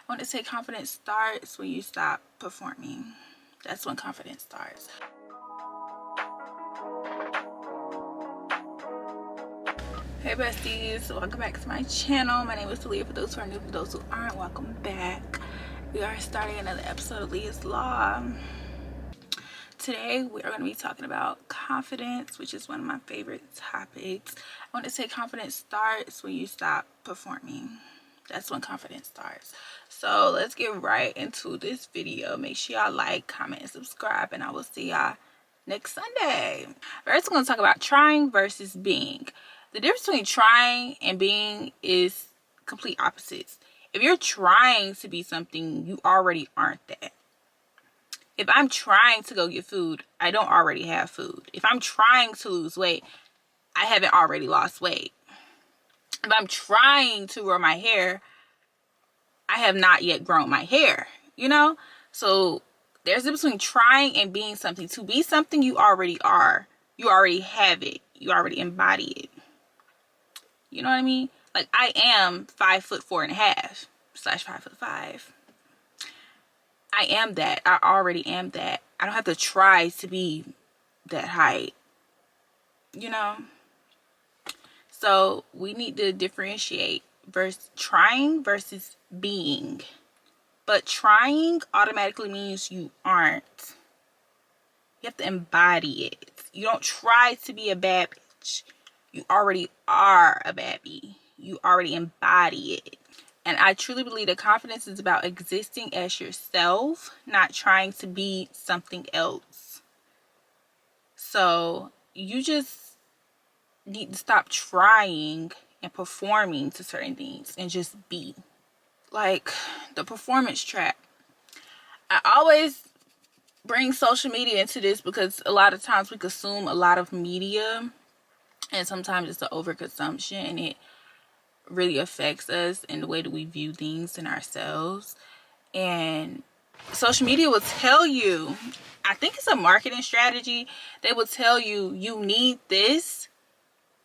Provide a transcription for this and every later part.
I want to say confidence starts when you stop performing. That's when confidence starts. Hey besties, welcome back to my channel. My name is Liyah. For those who are new, for those who aren't, welcome back. We are starting another episode of Liyah's Law. Today we are going to be talking about confidence, which is one of my favorite topics. I want to say confidence starts when you stop performing. That's when confidence starts. So let's get right into this video. Make sure y'all like, comment, and subscribe, and I will see y'all next Sunday. First, I'm going to talk about trying versus being. The difference between trying and being is complete opposites. If you're trying to be something, you already aren't that. If I'm trying to go get food, I don't already have food. If I'm trying to lose weight, I haven't already lost weight. If I'm trying to grow my hair, I have not yet grown my hair, you know? So there's a difference between trying and being something. To be something, you already are. You already have it. You already embody it. You know what I mean? Like, I am 5'4.5" / 5'5". I am that. I already am that. I don't have to try to be that height, you know? So we need to differentiate trying versus being. But trying automatically means you aren't. You have to embody it. You don't try to be a bad bitch. You already are a bad bee. You already embody it. And I truly believe that confidence is about existing as yourself, not trying to be something else. So you just need to stop trying and performing to certain things and just be. Like the performance trap. I always bring social media into this because a lot of times we consume a lot of media, and sometimes it's an overconsumption, and it really affects us in the way that we view things and ourselves. And social media will tell you, I think it's a marketing strategy, they will tell you you need this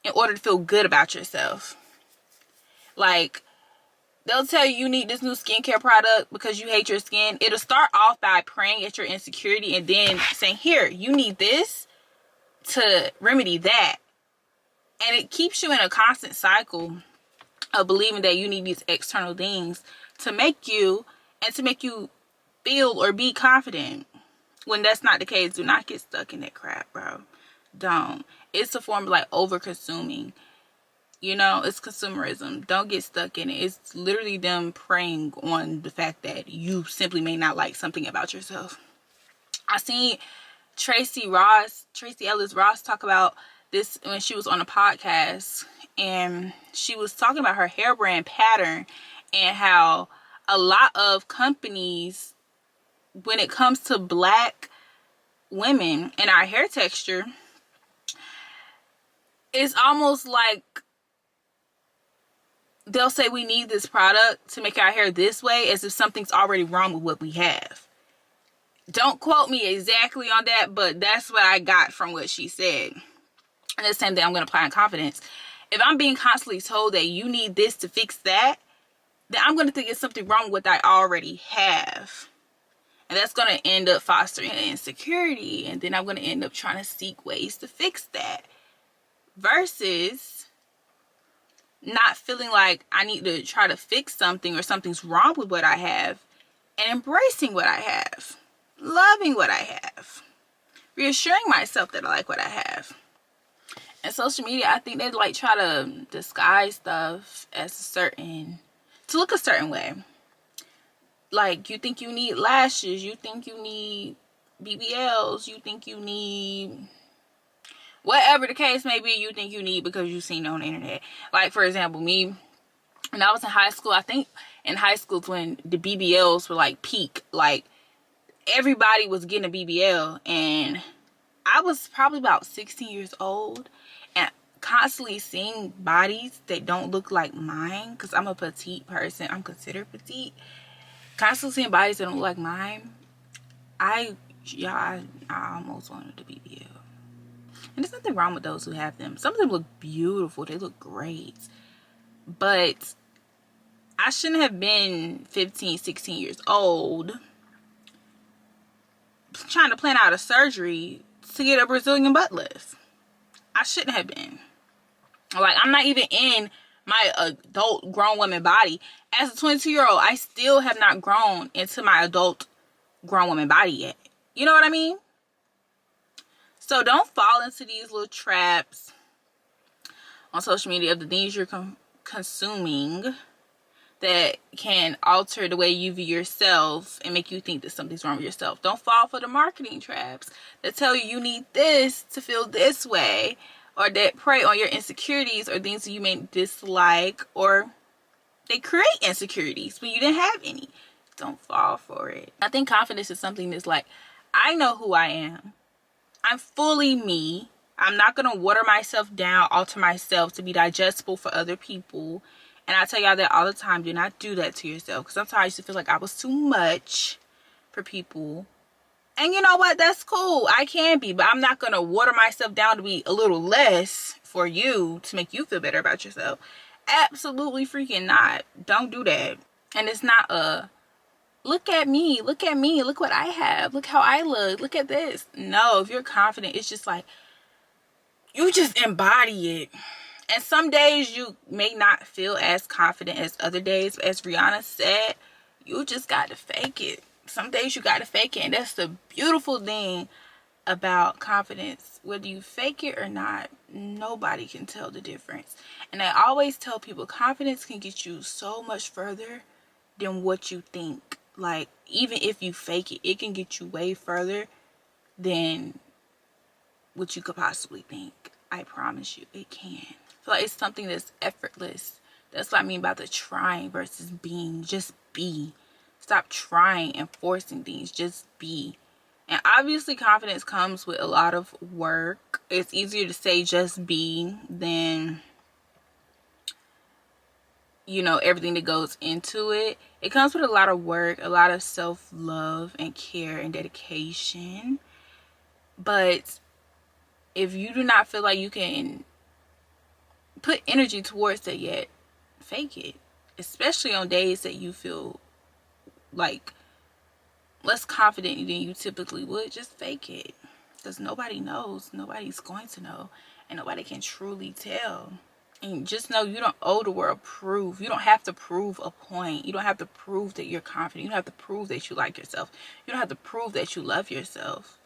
in order to feel good about yourself. Like, they'll tell you need this new skincare product because you hate your skin. It'll start off by preying at your insecurity and then saying, here, you need this to remedy that. And it keeps you in a constant cycle of believing that you need these external things to make you feel or be confident, when that's not the case. Do not get stuck in that crap, bro. Don't. It's a form of like over consuming, you know. It's consumerism. Don't get stuck in it. It's literally them preying on the fact that you simply may not like something about yourself. I seen Tracy Ellis Ross talk about this when she was on a podcast, and she was talking about her hair brand Pattern and how a lot of companies, when it comes to black women and our hair texture, it's almost like they'll say we need this product to make our hair this way as if something's already wrong with what we have. Don't quote me exactly on that, but that's what I got from what she said. And the same thing I'm going to apply on confidence. If I'm being constantly told that you need this to fix that, then I'm going to think it's something wrong with what I already have. And that's going to end up fostering insecurity. And then I'm going to end up trying to seek ways to fix that. Versus not feeling like I need to try to fix something or something's wrong with what I have, and embracing what I have. Loving what I have. Reassuring myself that I like what I have. And social media, I think they like try to disguise stuff as to look a certain way. Like, you think you need lashes, you think you need BBLs, you think you need whatever the case may be, you think you need because you've seen it on the internet. Like, for example, me, when I was in high school, I think in high school when the BBLs were like peak, like everybody was getting a BBL, and I was probably about 16 years old, and constantly seeing bodies that don't look like mine, because I'm a petite person. I'm considered petite. Constantly seeing bodies that don't look like mine, I almost wanted a BBL. And there's nothing wrong with those who have them. Some of them look beautiful. They look great. But I shouldn't have been 15, 16 years old trying to plan out a surgery to get a Brazilian butt lift. I shouldn't have been. Like, I'm not even in my adult grown woman body. As a 22-year-old, I still have not grown into my adult grown woman body yet. You know what I mean? So don't fall into these little traps on social media of the things you're consuming that can alter the way you view yourself and make you think that something's wrong with yourself. Don't fall for the marketing traps that tell you need this to feel this way, or that prey on your insecurities or things that you may dislike, or they create insecurities when you didn't have any. Don't fall for it. I think confidence is something that's like, I know who I am. I'm fully me. I'm not going to water myself down, alter myself to be digestible for other people. And I tell y'all that all the time. Do not do that to yourself. Because sometimes I used to feel like I was too much for people. And you know what? That's cool. I can be. But I'm not going to water myself down to be a little less for you to make you feel better about yourself. Absolutely freaking not. Don't do that. And it's not a, look at me, look at me, look what I have, look how I look at this. No, if you're confident, it's just like, you just embody it. And some days you may not feel as confident as other days, but as Rihanna said, you just got to fake it. Some days you got to fake it, and that's the beautiful thing about confidence. Whether you fake it or not, nobody can tell the difference. And I always tell people, confidence can get you so much further than what you think. Like, even if you fake it, it can get you way further than what you could possibly think. I promise you, it can. So like, it's something that's effortless. That's what I mean by the trying versus being. Just be. Stop trying and forcing things. Just be. And obviously confidence comes with a lot of work. It's easier to say just be than, you know, everything that goes into it. It comes with a lot of work, a lot of self-love and care and dedication. But if you do not feel like you can put energy towards that yet, fake it. Especially on days that you feel like less confident than you typically would. Just fake it. Because nobody knows. Nobody's going to know. And nobody can truly tell. And just know you don't owe the world proof. You don't have to prove a point. You don't have to prove that you're confident. You don't have to prove that you like yourself. You don't have to prove that you love yourself.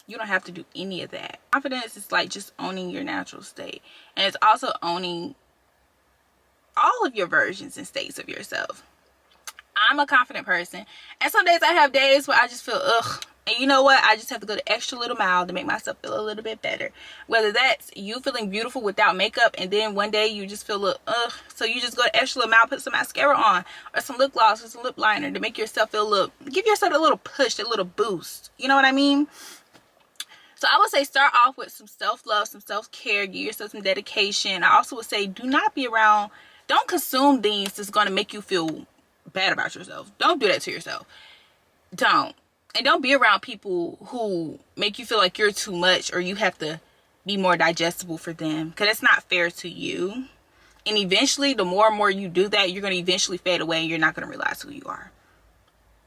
You don't have to do any of that. Confidence is like just owning your natural state. And it's also owning all of your versions and states of yourself. I'm a confident person. And some days I have days where I just feel ugh. And you know what? I just have to go the extra little mile to make myself feel a little bit better. Whether that's you feeling beautiful without makeup, and then one day you just feel a little ugh. So you just go the extra little mile, put some mascara on, or some lip gloss, or some lip liner to make yourself feel a little, give yourself a little push, a little boost. You know what I mean? So I would say start off with some self-love, some self-care, give yourself some dedication. I also would say do not be around, don't consume things that's going to make you feel bad about yourself. Don't do that to yourself. Don't. And don't be around people who make you feel like you're too much or you have to be more digestible for them, because it's not fair to you. And eventually, the more and more you do that, you're going to eventually fade away and you're not going to realize who you are.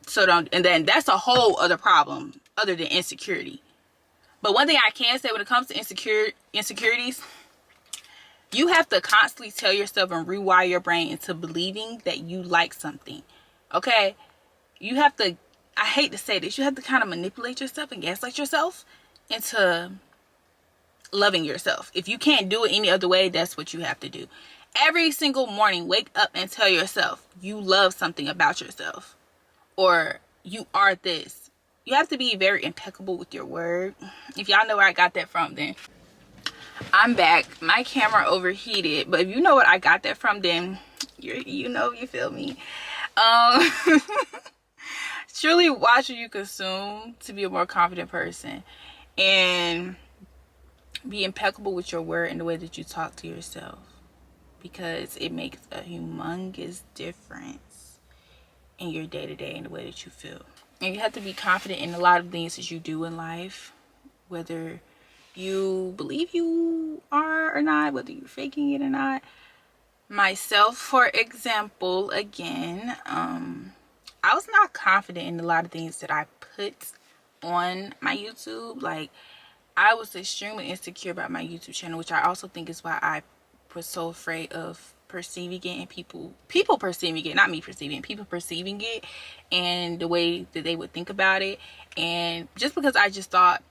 So don't, and then that's a whole other problem other than insecurity. But one thing I can say when it comes to insecurities, you have to constantly tell yourself and rewire your brain into believing that you like something. Okay? You have to, I hate to say this, you have to kind of manipulate yourself and gaslight yourself into loving yourself. If you can't do it any other way, that's what you have to do. Every single morning, wake up and tell yourself you love something about yourself. Or you are this. You have to be very impeccable with your word. If y'all know where I got that from, then I'm back. My camera overheated, but if you know what I got that from, then you know, you feel me. Truly watch what you consume to be a more confident person, and be impeccable with your word and the way that you talk to yourself, because it makes a humongous difference in your day-to-day and the way that you feel. And you have to be confident in a lot of things that you do in life, whether you believe you are or not, whether you're faking it or not. myself, for example, again, I was not confident in a lot of things that I put on my YouTube. Like, I was extremely insecure about my YouTube channel, which I also think is why I was so afraid of perceiving it, and people perceiving it, not me perceiving it, people perceiving it and the way that they would think about it. And just because I just thought,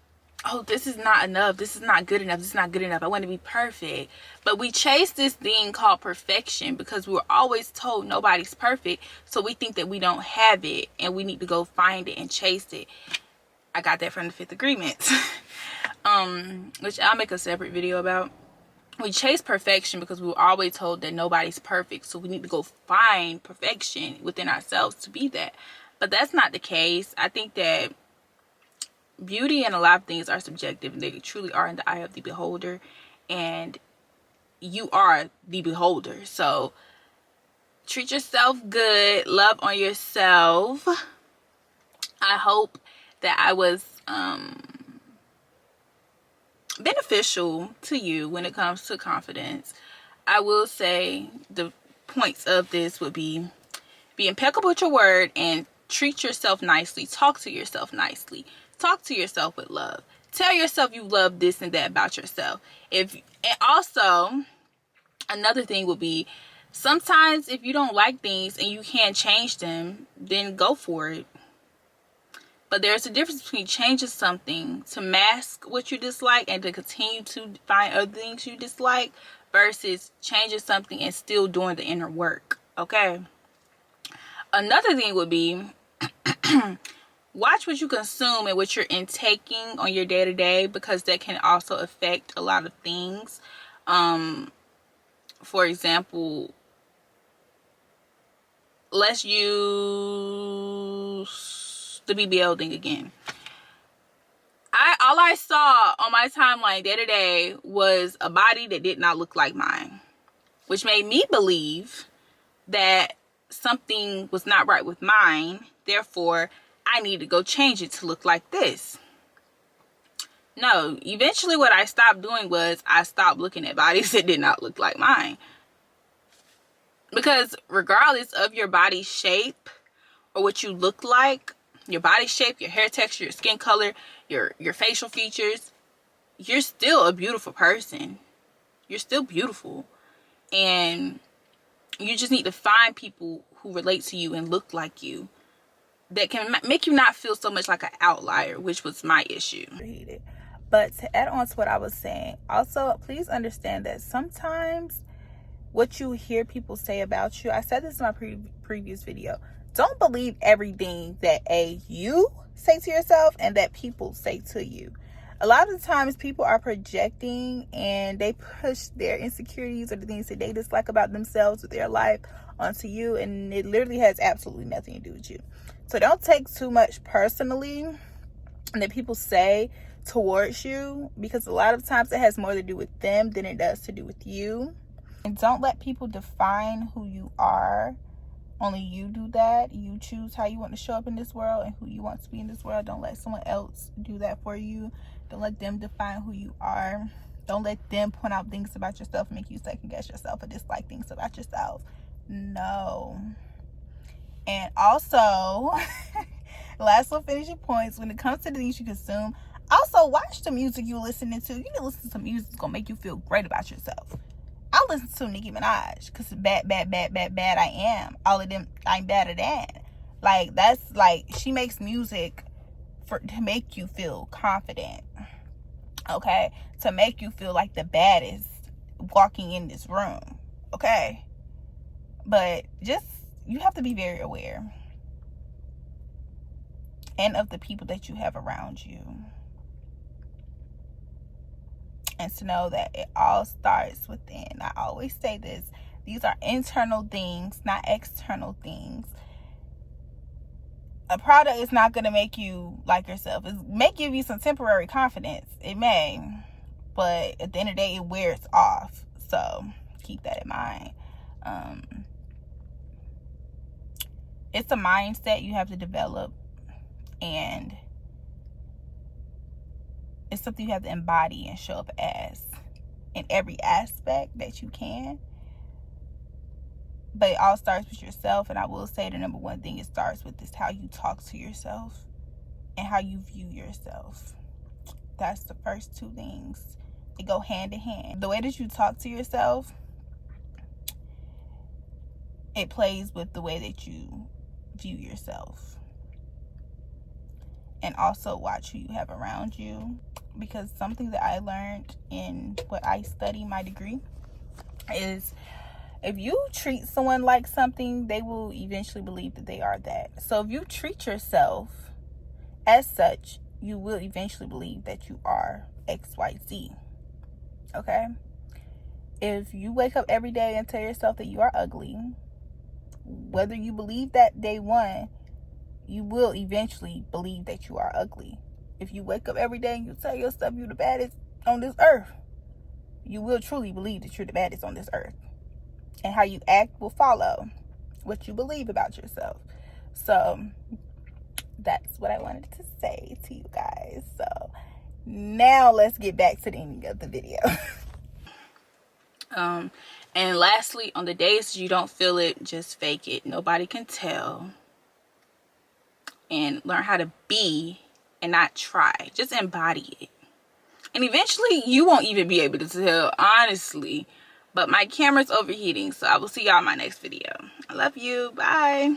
oh, this is not enough, this is not good enough, this is not good enough, I want to be perfect. But we chase this thing called perfection because we were always told nobody's perfect, so we think that we don't have it and we need to go find it and chase it. I got that from the Fifth Agreement. Which I'll make a separate video about. We chase perfection because we were always told that nobody's perfect, so we need to go find perfection within ourselves to be that. But that's not the case. I think that beauty and a lot of things are subjective, and they truly are in the eye of the beholder, and you are the beholder. So treat yourself good, love on yourself. I hope that I was beneficial to you when it comes to confidence. I will say the points of this would be impeccable with your word and treat yourself nicely. Talk to yourself nicely. Talk to yourself with love. Tell yourself you love this and that about yourself. And also, another thing would be, sometimes if you don't like things and you can't change them, then go for it. But there's a difference between changing something to mask what you dislike and to continue to find other things you dislike versus changing something and still doing the inner work. Okay? Another thing would be watch what you consume and what you're intaking on your day-to-day, because that can also affect a lot of things. For example, let's use the BBL thing again. All I saw on my timeline day to day was a body that did not look like mine, which made me believe that something was not right with mine. Therefore, I need to go change it to look like this. No, eventually what I stopped doing was I stopped looking at bodies that did not look like mine. Because regardless of your body shape or what you look like, your body shape, your hair texture, your skin color, your facial features, you're still a beautiful person. You're still beautiful. And you just need to find people who relate to you and look like you that can make you not feel so much like an outlier, which was my issue. But to add on to what I was saying, also please understand that sometimes what you hear people say about you, I said this in my previous video, don't believe everything that you say to yourself and that people say to you. A lot of the times people are projecting and they push their insecurities or the things that they dislike about themselves or their life onto you, and it literally has absolutely nothing to do with you. So don't take too much personally that people say towards you, because a lot of times it has more to do with them than it does to do with you. And don't let people define who you are. Only you do that. You choose how you want to show up in this world and who you want to be in this world. Don't let someone else do that for you. Don't let them define who you are. Don't let them point out things about yourself and make you second guess yourself or dislike things about yourself. No. And also, last little finishing points, when it comes to the things you consume, also watch the music you're listening to. You need to listen to some music that's going to make you feel great about yourself. I listen to Nicki Minaj because bad I am. All of them, I'm better than. Like, that's like, she makes music to make you feel confident. Okay? To make you feel like the baddest walking in this room. Okay? But just, you have to be very aware. And of the people that you have around you. And to know that it all starts within. I always say this. These are internal things, not external things. A product is not going to make you like yourself. It may give you some temporary confidence. It may. But at the end of the day, it wears off. So keep that in mind. It's a mindset you have to develop. And it's something you have to embody and show up as in every aspect that you can. But it all starts with yourself. And I will say the number one thing it starts with is how you talk to yourself and how you view yourself. That's the first two things. They go hand in hand. The way that you talk to yourself, it plays with the way that you view yourself. And also watch who you have around you. Because something that I learned in what I study, my degree, is if you treat someone like something, they will eventually believe that they are that. So if you treat yourself as such, you will eventually believe that you are XYZ. Okay? If you wake up every day and tell yourself that you are ugly, whether you believe that day one, you will eventually believe that you are ugly. If you wake up every day and you tell yourself you're the baddest on this earth, you will truly believe that you're the baddest on this earth. And how you act will follow what you believe about yourself. So that's what I wanted to say to you guys. So now let's get back to the ending of the video. And lastly, on the days you don't feel it, just fake it. Nobody can tell. And learn how to be and not try. Just embody it. And eventually you won't even be able to tell, honestly. But my camera's overheating, so I will see y'all in my next video. I love you. Bye.